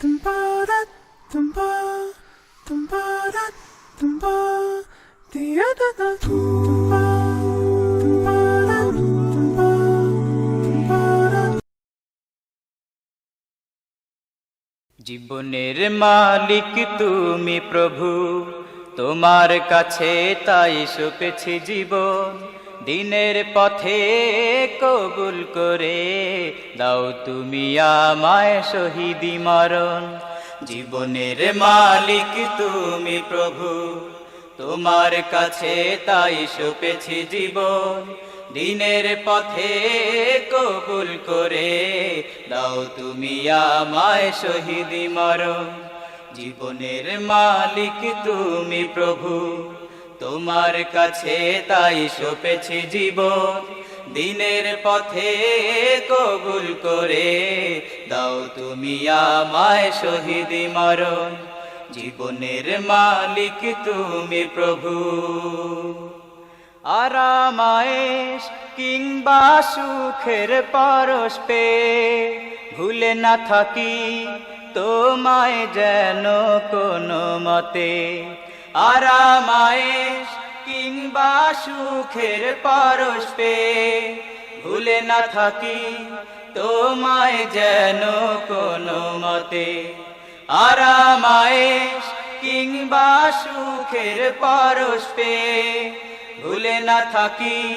Tumba-da, tumba, tumba-da, tumba, di-da-da-da, tumba, tumba-da, tumba, tumba-da। জীবনের মালিক তুমি প্রভু, তোমার কাছে তাই সঁপেছি জীবন। দিনের পথে কবুল করে দাও তুমি আমায় শহীদি মরণ। জীবনের মালিক তুমি প্রভু, তোমার কাছে তাই সঁপেছি জীবন। দিনের পথে কবুল করে দাও তুমি আমায় শহীদি মরণ। জীবনের মালিক তুমি প্রভু, তোমার কাছে তাই সঁপেছি জীবন। দিনের পথে কবুল করে দাও তুমি আমায় শহীদি মরণ। জীবনের মালিক তুমি প্রভু। আরামায়েশ কিংবা সুখের পরশ পেয়ে ভুলে না থাকি তোমায় যেন কোনো মতে। আরামায়েশ কিংবা সুখের পরশ পেয়ে ভুলে না থাকি তোমায় যেন কোনো মতে। আরামায়েশ কিংবা সুখের পরশ পেয়ে ভুলে না থাকি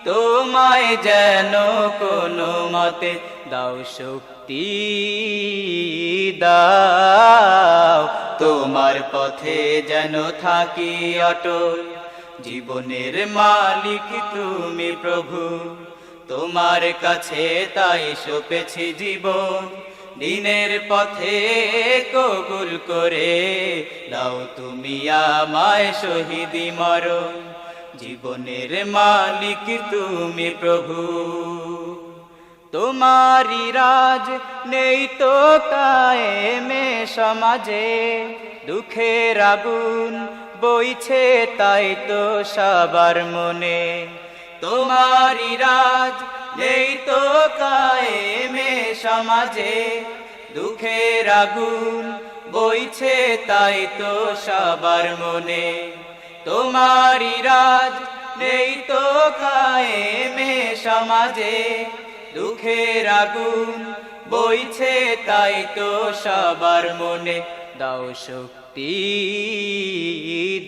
তোমায় যেন কোনো মতে। দাও শক্তি দাও, তোমার পথে যেন থাকি অটল। জীবনের মালিক তুমি প্রভু, তোমার কাছে তাই সঁপেছি জীবন। দিনের পথে কবুল করে দাও তুমি আমায় শহীদি মরণ। জীবনের মালিক তুমি প্রভু, তোমারি রাজ নেই তো কায়েমে সমাজে। দুঃখের আগুন বইছে তাই তো সবার মনে। তোমারি রাজ নেই তো কায়েমে সমাজে। দুঃখের আগুন বইছে তাই তো সবার মনে। তোমারি রাজ নেই তো কায়েমে সমাজে। দুঃখের আগুন বইছে তাই তো সবার মনে। দাও শক্তি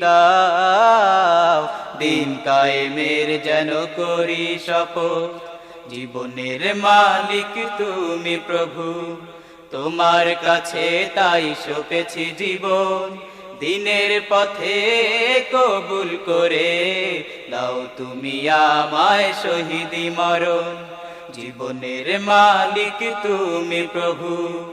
দাও, দিন কায়েমের যেন করি শপথ। জীবনের মালিক তুমি প্রভু, তোমার কাছে তাই সঁপেছি জীবন। দিনের পথে কবুল করে দাও তুমি আমায় শহীদি মরণ। জীবনের মালিক তুমি প্রভু,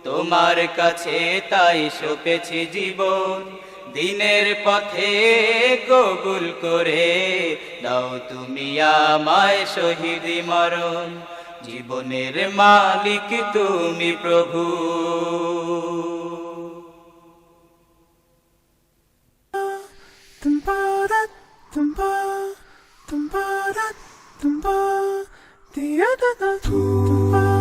তোমার কাছে তাই সঁপেছি জীবন। দিনের পথে কবুল করে দাও তুমি আমায় শহীদি মরণ। জীবনের মালিক তুমি প্রভু। Tumba-da, tumba, tumba-da, tumba, di-da-da-da, tumba।